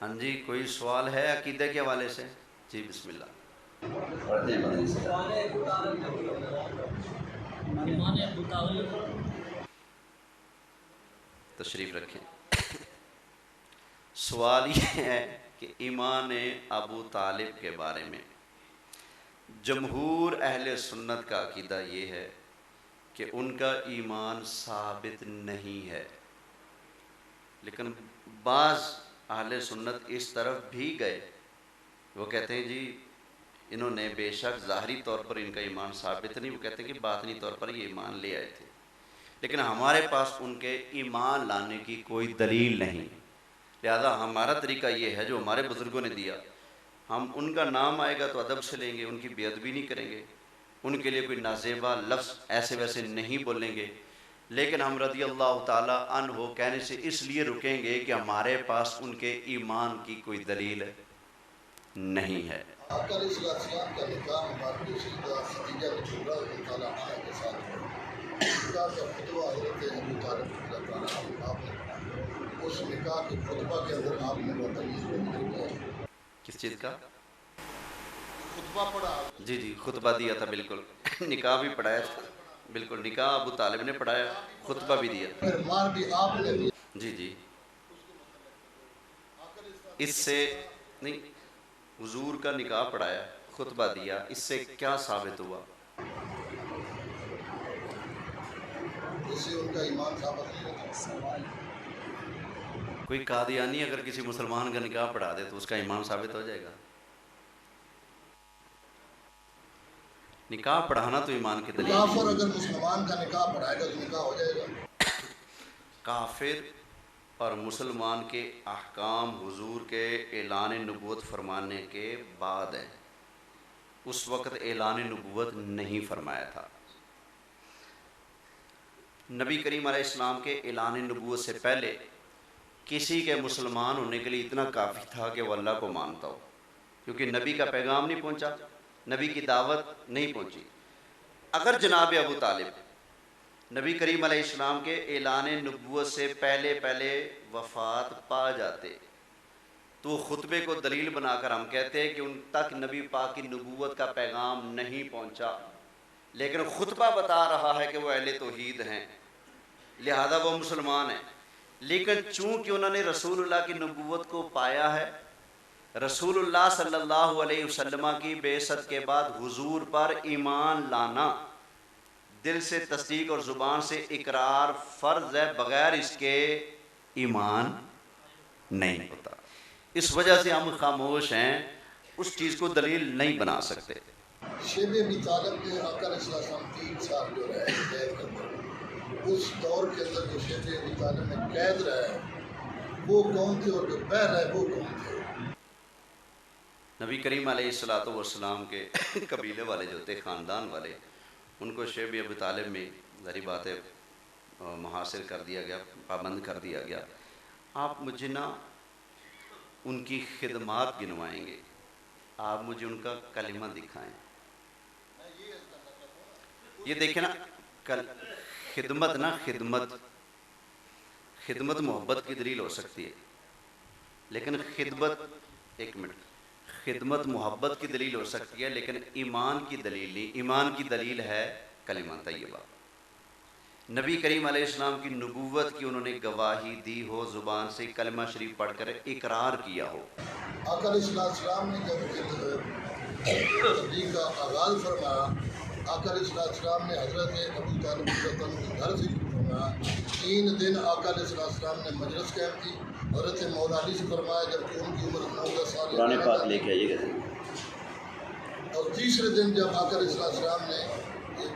ہاں جی، کوئی سوال ہے عقیدے کے حوالے سے؟ جی بسم اللہ۔ تشریف رکھیں۔ سوال یہ ہے کہ ایمان ابو طالب کے بارے میں جمہور اہل سنت کا عقیدہ یہ ہے کہ ان کا ایمان ثابت نہیں ہے، لیکن بعض اہل سنت اس طرف بھی گئے، وہ کہتے ہیں جی انہوں نے بے شک ظاہری طور پر ان کا ایمان ثابت نہیں، وہ کہتے ہیں کہ باطنی طور پر یہ ایمان لے آئے تھے، لیکن ہمارے پاس ان کے ایمان لانے کی کوئی دلیل نہیں، لہذا ہمارا طریقہ یہ ہے جو ہمارے بزرگوں نے دیا، ہم ان کا نام آئے گا تو ادب سے لیں گے، ان کی بے ادبی نہیں کریں گے، ان کے لیے کوئی نازیبا لفظ ایسے ویسے نہیں بولیں گے، لیکن ہم رضی اللہ تعالیٰ عنہ کہنے سے اس لیے رکیں گے کہ ہمارے پاس ان کے ایمان کی کوئی دلیل نہیں ہے۔ آقا علیہ السلام کا نکاح ہماری سیدہ خدیجہ کبریٰ رضی اللہ عنہا کے ساتھ ہے۔ نکاح کا خطبہ حضرت ابو طالب رضی اللہ عنہ آپ نے پڑھا۔ اس نکاح کے خطبہ کے اندر آپ نے بہت ذکر کیا۔ کس چیز کا؟ خطبہ پڑھا؟ جی جی خطبہ دیا تھا، بالکل نکاح بھی پڑھایا تھا، بالکل نکاح ابو طالب نے پڑھایا، خطبہ بھی دیا، پھر مار بھی آپ نے دیا۔ جی جی اس سے نہیں، حضور کا نکاح پڑھایا، خطبہ دیا، اس سے کیا ثابت ہوا؟ اس سے ان کا ایمان ثابت نہیں ہوتا۔ کوئی قادیانی اگر کسی مسلمان کا نکاح پڑھا دے تو اس کا ایمان ثابت ہو جائے گا؟ نکاح پڑھانا تو ایمان کی دلیل کافر ہے۔ اگر مسلمان کا نکاح پڑھائے گا تو نکاح ہو جائے گا۔ کافر اور مسلمان کے احکام حضور کے اعلان نبوت فرمانے کے بعد ہیں، اس وقت اعلان نبوت نہیں فرمایا تھا۔ نبی کریم علیہ السلام کے اعلان نبوت سے پہلے کسی کے مسلمان ہونے کے لیے اتنا کافی تھا کہ وہ اللہ کو مانتا ہو، کیونکہ نبی کا پیغام نہیں پہنچا، نبی کی دعوت نہیں پہنچی۔ اگر جناب ابو طالب نبی کریم علیہ السلام کے اعلان نبوت سے پہلے وفات پا جاتے تو خطبے کو دلیل بنا کر ہم کہتے ہیں کہ ان تک نبی پاک کی نبوت کا پیغام نہیں پہنچا، لیکن خطبہ بتا رہا ہے کہ وہ اہل توحید ہیں، لہذا وہ مسلمان ہیں، لیکن چونکہ انہوں نے رسول اللہ کی نبوت کو پایا ہے، رسول اللہ صلی اللہ علیہ وسلم کی بعثت کے بعد حضور پر ایمان لانا دل سے تصدیق اور زبان سے اقرار فرض ہے، بغیر اس کے ایمان نہیں ہوتا، اس وجہ سے ہم خاموش ہیں، اس چیز کو دلیل نہیں بنا سکتے۔ شیب ابی طالب نے آقا علیہ السلام 3 سال جو رہے قید کے اندر، اس دور کے اندر جو شیب ابی طالب میں قید رہے وہ کون تھے اور جو بہر رہے وہ کون تھے؟ نبی کریم علیہ السلام کے قبیلے والے جو تھے، خاندان والے، ان کو شیب ابی طالب میں ظاہری بات ہے محاصر کر دیا گیا، پابند کر دیا گیا۔ آپ مجھے نا ان کی خدمات گنوائیں گے، آپ مجھے ان کا کلمہ دکھائیں۔ یہ دیکھیں نا، خدمت نا، خدمت محبت کی دلیل ہو سکتی ہے، لیکن خدمت محبت کی دلیل ہو سکتی ہے، لیکن ایمان کی دلیل نہیں۔ ایمان کی دلیل ہے کلمہ طیبہ، نبی کریم علیہ السلام کی نبوت کی انہوں نے گواہی دی ہو، زبان سے کلمہ شریف پڑھ کر اقرار کیا ہو۔ آقا علیہ السلام نے جب تبلیغ کا آغاز فرمایا، آقا علیہ السلام نے حضرت ابو طالب کے گھر سے فرمایا، 3 دن آقا علیہ السلام نے مجلس قائم کی، حضرت مولا علی سے فرمایا جبکہ ان کی عمر 9 سال قرآن پاک لے کے آئیے گا۔ اور تیسرے دن جب آقا علیہ السلام نے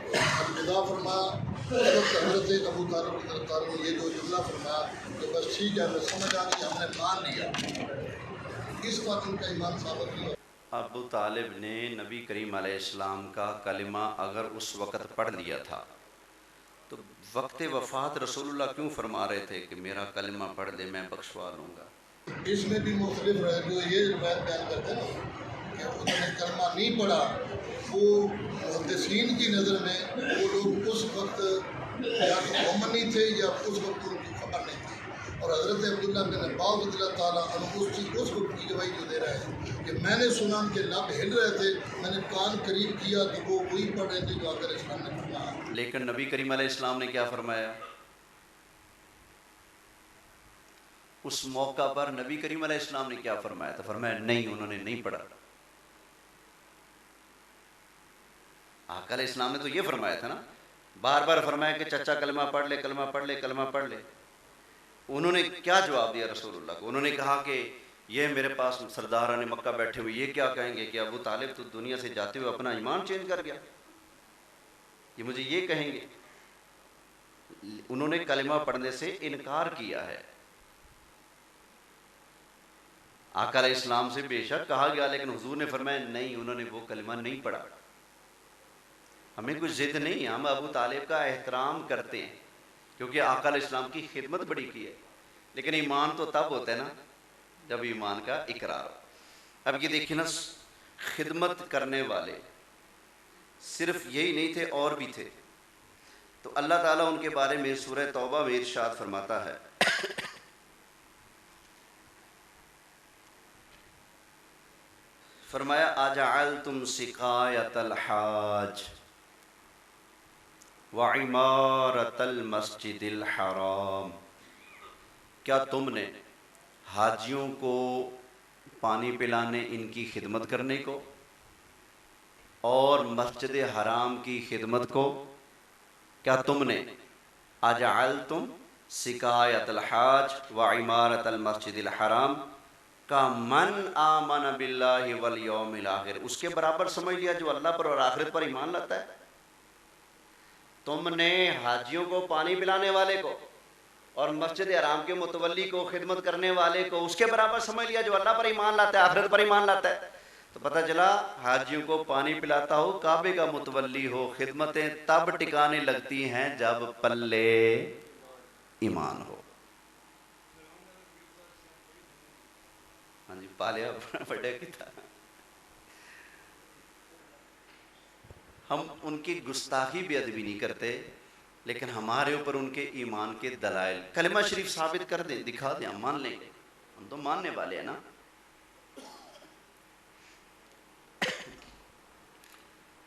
الوداع فرمایا، اس وقت حضرت ابو طالب نے یہ جو جملہ فرمایا کہ بس ٹھیک ہے، ہمیں سمجھ آ گئی، ہم نے مان لیا، اس وقت ان کا ایمان ثابت نہیں ہوا۔ ابو طالب نے نبی کریم علیہ السلام کا کلمہ اگر اس وقت پڑھ لیا تھا تو وقت وفات رسول اللہ کیوں فرما رہے تھے کہ میرا کلمہ پڑھ دے میں بخشوا لوں گا؟ اس میں بھی مختلف رہے، جو یہ روایت بیان کرتے ہیں کہ انہوں نے کلمہ نہیں پڑھا، وہ محدثین کی نظر میں وہ لوگ اس وقت یا تو مومن نہیں تھے یا اس وقت ان کی خبر نہیں تھی، اور حضرت عبداللہ بن عباس رضی اللہ تعالیٰ عنہ اس وقت کی گواہی جو دے رہے ہیں کہ میں نے سنا کہ لب ہل رہے تھے، میں نے کان قریب کیا تو وہ وہی پڑھ رہے تھے جو آقا علیہ السلام نے فرمایا۔ لیکن نبی کریم علیہ السلام نے کیا فرمایا؟ اس موقع پر نبی کریم علیہ السلام نے کیا فرمایا تھا؟ فرمایا نہیں، انہوں نے نہیں پڑھا۔ آقا علیہ السلام نے تو یہ فرمایا تھا نا، بار بار فرمایا کہ چچا کلمہ پڑھ لے، کلمہ پڑھ لے، کلمہ پڑھ لے۔ انہوں نے کیا جواب دیا رسول اللہ کو؟ انہوں نے کہا کہ یہ میرے پاس سرداران مکہ بیٹھے ہوئے یہ کیا کہیں گے کہ ابو طالب تو دنیا سے جاتے ہوئے اپنا ایمان چینج کر گیا، یہ مجھے یہ کہیں گے۔ انہوں نے کلمہ پڑھنے سے انکار کیا ہے۔ آقا علیہ السلام سے بے شک کہا گیا، لیکن حضور نے فرمایا نہیں، انہوں نے وہ کلمہ نہیں پڑھا۔ ہمیں کوئی ضد نہیں ہے، ہم ابو طالب کا احترام کرتے ہیں کیونکہ آقا علیہ السلام کی خدمت بڑی کی ہے، لیکن ایمان تو تب ہوتا ہے نا جب ایمان کا اقرار ہو۔ اب یہ دیکھیں نا، خدمت کرنے والے صرف یہی نہیں تھے، اور بھی تھے۔ تو اللہ تعالیٰ ان کے بارے میں سورہ توبہ میں ارشاد فرماتا ہے، فرمایا اجعلتم سقایۃ الحاج وعمارۃ المسجد الحرام، کیا تم نے حاجیوں کو پانی پلانے، ان کی خدمت کرنے کو، اور مسجد حرام کی خدمت کو، کیا تم نے اجعلتم سقایۃ الحاج وعمارۃ المسجد الحرام کا من آمن باللہ والیوم الآخر، اس کے برابر سمجھ لیا جو اللہ پر اور آخرت پر ایمان لاتا ہے؟ تم نے حاجیوں کو پانی پلانے والے کو اور مسجد حرام کے متولی کو، خدمت کرنے والے کو، اس کے برابر سمجھ لیا جو اللہ پر ایمان لاتا ہے، آخرت پر ایمان لاتا ہے؟ تو پتہ چلا حاجیوں کو پانی پلاتا ہو، کعبے کا متولی ہو، خدمتیں تب ٹکانے لگتی ہیں جب پلے ایمان ہو۔ ہاں جی، پالیا بڑے کی تھا۔ ہم ان کی گستاخی بھی ادبی نہیں کرتے، لیکن ہمارے اوپر ان کے ایمان کے دلائل، کلمہ شریف ثابت کر دیں، دکھا دیں، ہم مان لیں گے، ہم تو ماننے والے ہیں نا۔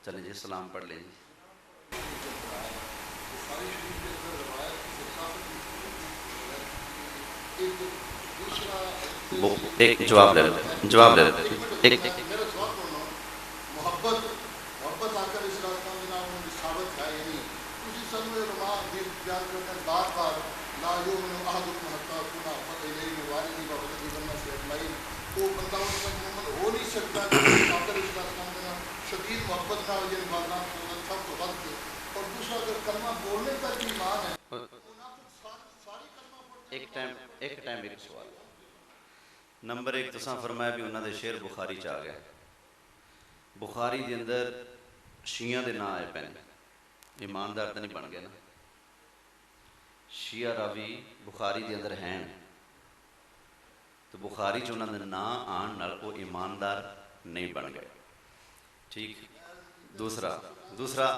چلیں جی سلام پڑھ لیں جی۔ ایک جواب دے رہے، جواب دے رہے ایک میرا سوال بولنا، محبت آقا علیہ السلام جناب ان کی ثابت ہے یا نہیں؟ اسی سن میں علماء بھی بیان کرتے ہیں بار بار، لا یؤمن احدکم حتی اکون احب الیہ من والدیہ وولدیہ والناس اجمعین، وہ بندہ ان کا مومن ہو نہیں سکتا کہ آقا علیہ السلام کا شدید محبت نہ ہو، یعنی والدین کو سب کو وقت دے۔ اور دوسرا اگر کلمہ بولنے کا بھی ایمان ہے، ساری کلمہ پڑھتے ہیں۔ ایک ٹائم ایک سوال۔ نمبر ایک تساں فرمایا بھی انہاں دے شعر بخاری چ آ گئے، بخاری دے اندر شیعہ دے نام آئے پے نے، ایماندار تو نہیں بن گئے نا؟ شیعہ راوی بخاری دے اندر ہیں تو بخاری چ انہاں دے نام آن نال وہ ایماندار نہیں بن گئے، ٹھیک۔ دوسرا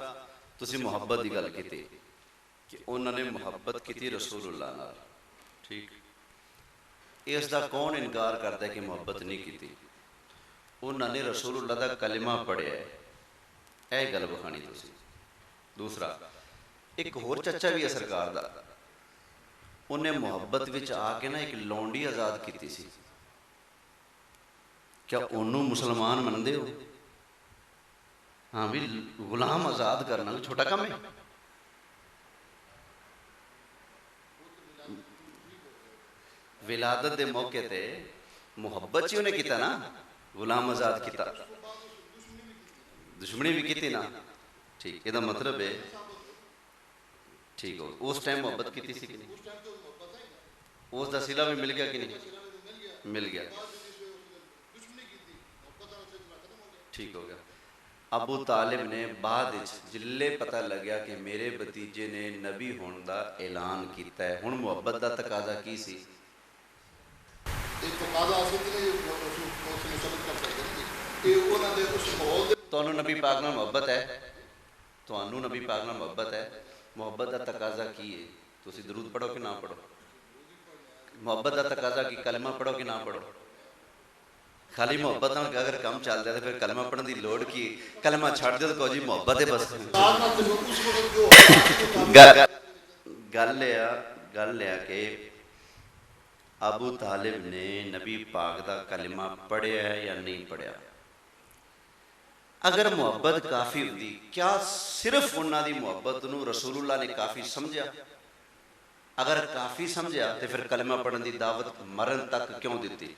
تسی محبت دی گل کیتی کہ انہوں نے محبت کیتی رسول اللہ نال، ٹھیک۔ اس دا کون انکار کرتا ہے کہ محبت نہیں کیتی؟ انہوں نے رسول اللہ دا کلمہ پڑھیا ہے، اے گل بخانی تسی۔ دوسرا ایک ہور چچا بھی ہے سرکار دا، انہیں محبت وچ آ کے نا ایک لونڈی آزاد کیتی سی، کیا انہوں مسلمان مندے ہو؟ ہاں بھی غلام آزاد کرنا چھوٹا کم ہے؟ ولادت دے موقع تے محبت چی انہیں کیتا نا، غلام آزاد کیتا، دشمنی بھی کیتی نا، ٹھیک۔ یہ دا مطلب ہے ٹھیک ہو اس ٹائم محبت کیتی سی کہ نہیں؟ اس دا صلہ بھی مل گیا کہ نہیں؟ مل گیا، ٹھیک ہو گیا۔ ابو طالب نے بعد جلے پتہ لگیا کہ میرے بتیجے نے نبی ہون دا اعلان کیتا ہے، ہن محبت دا تقاضا کی سی؟ تانوں نبی پاک نال محبت ہے، تانوں نبی پاک نال محبت ہے، محبت دا تقاضا کی ہے؟ تسی درود پڑھو کہ نہ پڑھو؟ محبت کا تقاضا کہ کلمہ پڑھو کہ نہ پڑھو؟ خالی محبت نال اگر کم چل جائے تو پھر کلمہ پڑھنے کی لوڑ کی؟ کلمہ چھڑ دو تو کہو جی محبت ہے بس۔ گل ہے کہ ابو طالب نے نبی پاک دا کلمہ پڑھیا ہے یا نہیں پڑھیا؟ اگر محبت کافی ہوتی، کیا صرف انہاں دی محبت نو رسول اللہ نے کافی سمجھا؟ اگر کافی سمجھا تو پھر کلمہ پڑھنے دی دعوت مرن تک کیوں دیتی؟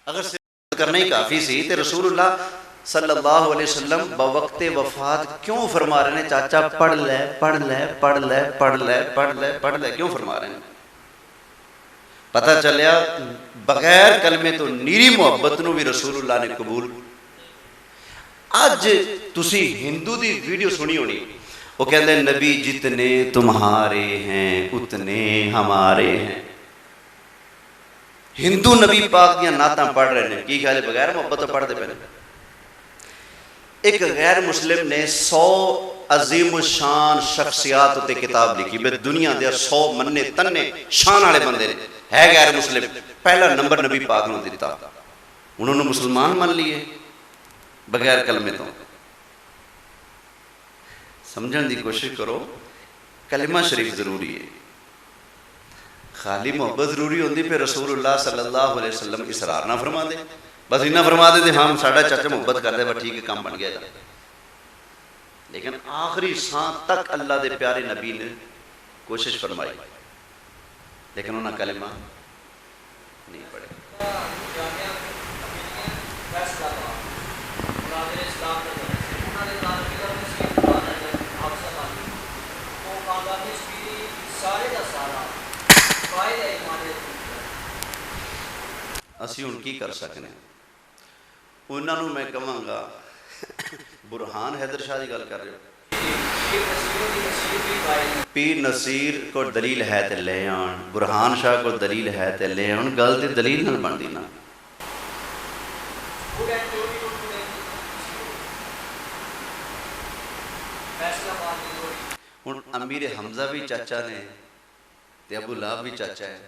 اگر صرف کرنا ہی کافی سی تو رسول اللہ صلی اللہ علیہ وسلم بوقت وفات کیوں فرما رہے ہیں چاچا پڑھ لے پڑھ لے پڑھ لے پڑھ لے پڑھ لے پڑھ لے؟ کیوں فرما رہے ہیں؟ پتہ چلیا بغیر کلمے تو نیری محبت نو بھی رسول اللہ نے قبول۔ آج تسی ہندو دی ویڈیو سنی ہونی، وہ کہتے ہیں نبی جتنے تمہارے ہیں اتنے ہمارے ہیں۔ ہندو نبی پاک دیاں نعتاں پڑھ رہے ہیں، کی خیال ہے بغیر محبت تو پڑھ دے پہلے؟ ایک غیر مسلم نے 100 عظیم الشان شخصیات تے کتاب لکھی، بے دنیا دے 100 مننے تنے شان والے بندے نے، ہے غیر مسلم، پہلا نمبر نبی پاک نے دیتا، انہوں نے مسلمان مان لیے بغیر کلمے تو۔ سمجھن دی کوشش کرو، کلمہ شریف ضروری ہے، خالی محبت ضروری ہوندی پھر رسول اللہ صلی اللہ علیہ وسلم اصرار نہ فرما دے، بس اتنا فرما دے ہم ساڑھا چاچا محبت کر دے بس ٹھیک ہے کام بن گیا جائے۔ لیکن آخری سانس تک اللہ دے پیارے نبی نے کوشش فرمائی، لیکن انہوں نے کلمہ نہیں پڑھے۔ اسی ہن کی کر سکنے؟ انہوں نے میں کہاں گا برہان حیدر شاہ کی گل کر رہے ہو، پیر نصیر کو دلیل ہے تے لے آن، برہان شاہ کو دلیل ہے تے لے آن، گل تے دلیل نہ بن دی نا۔ ہن امیر حمزہ بھی چاچا نے تے ابو لہب بھی چاچا ہے،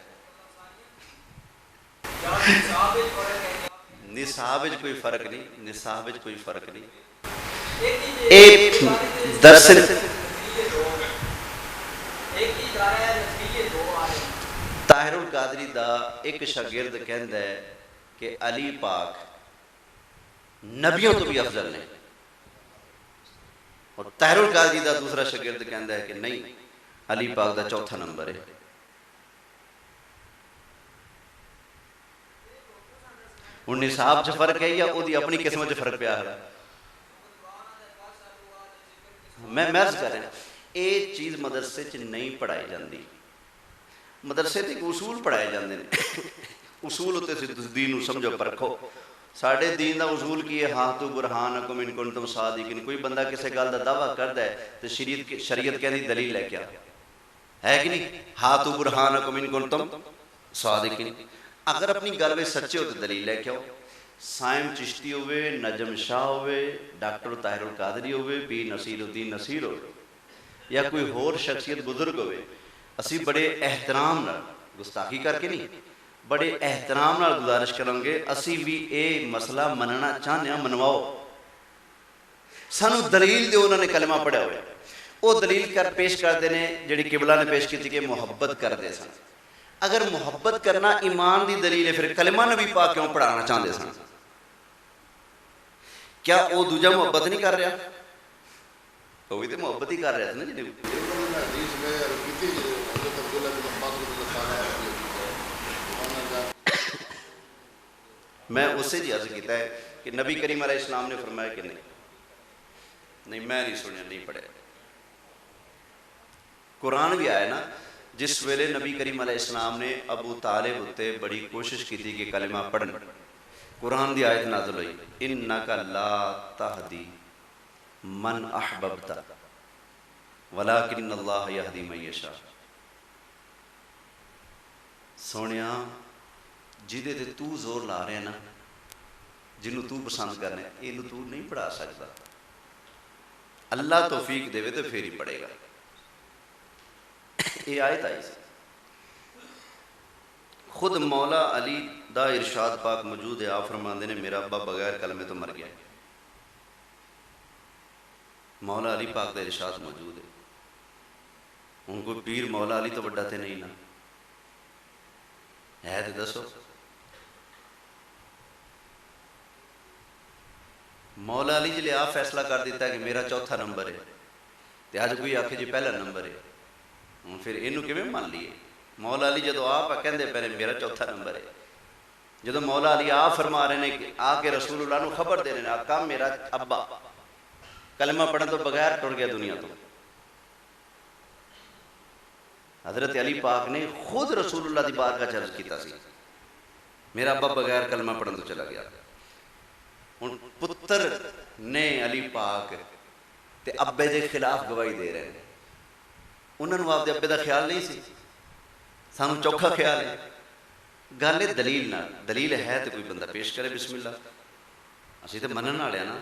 نصاب وچ کوئی فرق نہیں، نصاب وچ کوئی فرق نہیں۔ ایک درس طاہر القادری دا ایک شاگرد کہندا ہے کہ علی پاک نبیوں تو بھی افضل نے، اور طاہر القادری دا دوسرا شاگرد کہندا ہے کہ نہیں علی پاک دا چوتھا نمبر ہے۔ ہن نصاب چ فرق ہے یا وہ اپنی قسمت چ فرق پیا ہے؟ میں عرض کر رہا یہ چیز مدرسے چ نہیں پڑھائی جاندی، مدرسے تے اصول پڑھائے جاندے نے، اصول ہوتے دین نو سمجھو پرکھو۔ ساڈے دین دا اصول کی ہے ہاتھو برہانکم ان کنتم صادقین، کوئی بندہ کسی گل دا دعویٰ کردا ہے تو شریعت کہندی دلیل لے کے آ، ہے کہ نہیں؟ ہاتھو برہانکم ان کنتم صادقین، اگر اپنی گل میں سچے ہو تو دلیل لے کے آؤ۔ سائم چشتی ہوئے، نجم شاہ ہوئے، ڈاکٹر طاہر القادری ہوئے، پیر نصیر الدین نصیر ہوئے، یا کوئی ہور شخصیت بزرگ ہوئے، اسی بڑے احترام نال، گستاخی کر کے نہیں، بڑے احترام نال گزارش کریں گے اسی بھی اے مسئلہ مننا چاہنے ہیں، منواؤ، سانو دلیل دیو۔ انہوں نے کلمہ پڑھا ہوئے، وہ دلیل کر پیش کر دینے جڑی قبلہ نے پیش کی تھی کہ محبت کر دے سن۔ اگر محبت کرنا ایمان دی دلیل ہے پھر کلمہ نبی پاک کیوں پڑھانا چاہتے سن؟ کیا وہ دوجہ محبت نہیں کر رہا؟ وہ بھی تو محبت ہی کر رہا تھا نا جی۔ میں اس سے جی عرض کیتا ہے کہ نبی کریم علیہ السلام نے فرمایا کہ نہیں میں نہیں سنیا، نہیں پڑھے۔ قرآن بھی آیا نا، جس ویلے نبی کریم علیہ السلام نے ابو طالب ہوتے بڑی کوشش کی تھی کہ کلمہ پڑھن، قرآن دی آیت نازل ہوئی انکا لا تہدی من احببت ولیکن اللہ یہدی من یشاء۔ سونیا جدے تے تو زور لا رہے ہیں نا، جنہوں تو پسند کرنے یہ تو نہیں پڑھا سکتا، اللہ توفیق دے تو پھر ہی پڑھے گا۔ یہ آیت آئی سی خود مولا علی دا ارشاد پاک موجود ہے. آپ فرماندے نے میرا ابا بغیر کلمے تو مر گیا. مولا علی پاک دا ارشاد موجود ہے. ان کو پیر مولا علی تو بڑا تے نہیں نا ہے تو دسو. مولا علی جلے آپ فیصلہ کر دیتا ہے کہ میرا چوتھا نمبر ہے تو آج کوئی آکھے جی پہلا نمبر ہے, پھر اینو کیویں مان لیے؟ مولا علی جدو آپ کہندے پہلے میرا چوتھا نمبر ہے, جدو مولا علی آپ فرما رہے ہیں کہ آ کے رسول اللہ نو خبر دے رہے ہیں آقا میرا ابا کلمہ پڑھن تو بغیر ٹر گیا دنیا تو. حضرت علی پاک نے خود رسول اللہ دی بارگاہ عرض کیتا سی میرا ابا بغیر کلمہ پڑھن تو چلا گیا. ہن پتر نے علی پاک تے ابے دے خلاف گواہی دے رہے ہیں. انہوں نے آپ دے ابے دا خیال نہیں سی, سانو چوکھا خیال ہے. گل ہے دلیل نہ, دلیل ہے تو کوئی بندہ پیش کرے بسم اللہ. اسی تو منن والے نا.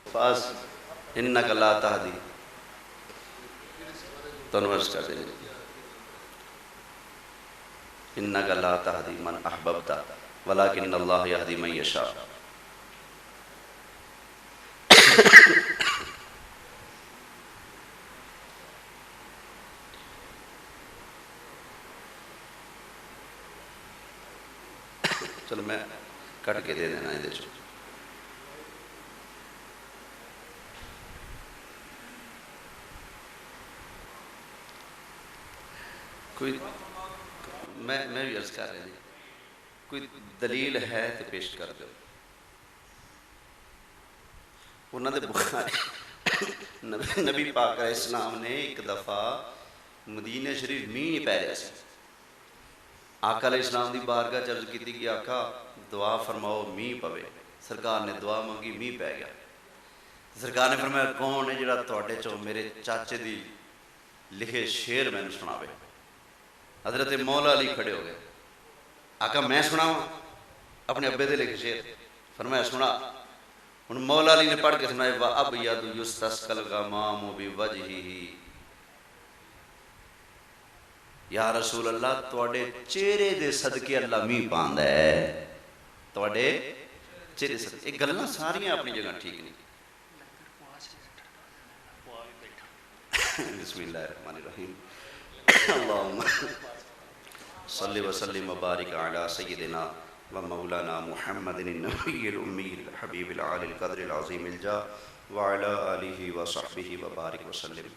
فاس انک لا تہدی تنورس کر دیں انک لا تہدی من احببت ولکن اللہ یہدی من یشاء. چلو میں کٹ کے دے دینا یہ کوئی میں بھی عرض کر رہے ہیں کوئی دلیل ہے تو پیش کر دو. انہوں نے بخاری نبی پاک علیہ السلام نے ایک دفعہ مدینہ شریف مینہ نہیں پہ رہا سی. آقا علیہ السلام دی بارگاہ عرض کی تھی کہ آقا دعا فرماؤ مینہ پوے. سرکار نے دعا مانگی مینہ پہ گیا. سرکار نے فرمایا کون ہے جڑا تواڈے چوں میرے چاچے دی لکھے شعر میں نے سناوے. حضرت مولا علی کھڑے ہو گئے. آقا میں سناواں اپنے ابے دے لکھے شعر؟ فرمایا سنا. ہن مولا علی نے پڑھ کے سنائے وَأَبْيَضُ يُسْتَسْقَى الْغَمَامُ بِوَجْهِهِ. یا رسول اللہ تواڈے چہرے دے صدقے اللہ مینہ پاندا ہے. تواڈے چہرے صدقے. یہ گلاں ساریاں اپنی جگہ ٹھیک نہیں. بسم اللہ الرحمن الرحیم. اللہم صلی وسلم وبارک علی سیدنا و مولانا محمد النبی الامی الحبیب العالی القدر العظیم الجاہ وعلی آلہ وصحبہ وبارک وسلم.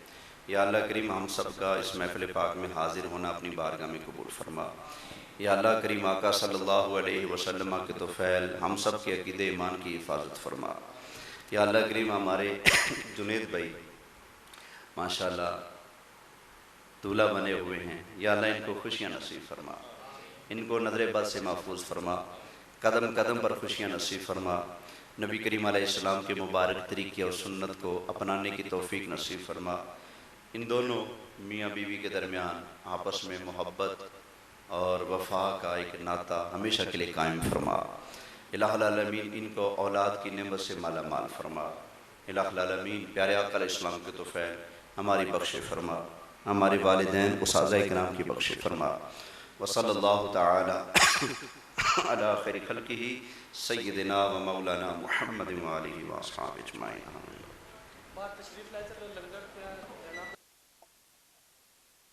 یا اللہ کریم ہم سب کا اس محفل پاک میں حاضر ہونا اپنی بارگاہ میں قبول فرما. یا اللہ کریم آقا صلی اللہ علیہ وسلم کے طفیل ہم سب کے عقیدہ ایمان کی حفاظت فرما. یا اللہ کریم ہمارے جنید بھائی ماشاءاللہ دولہا بنے ہوئے ہیں, یا اللہ ان کو خوشیاں نصیب فرما, ان کو نظر بد سے محفوظ فرما, قدم قدم پر خوشیاں نصیب فرما. نبی کریم علیہ السلام کے مبارک طریقے اور سنت کو اپنانے کی توفیق نصیب فرما. ان دونوں میاں بیوی کے درمیان آپس میں محبت اور وفا کا ایک ناطہ ہمیشہ کے لیے قائم فرما. الہ العالمین ان کو اولاد کی نعمت سے مالا مال فرما. الہ العالمین پیارے آقا علیہ السلام کے طفیل ہماری بخش فرما, ہمارے والدین اساتذہ کرام کی بخش فرما. وصلی اللہ تعالی علی خیر خلقہ سیدنا و مولانا محمد و آلہ و اصحابہ اجمعین.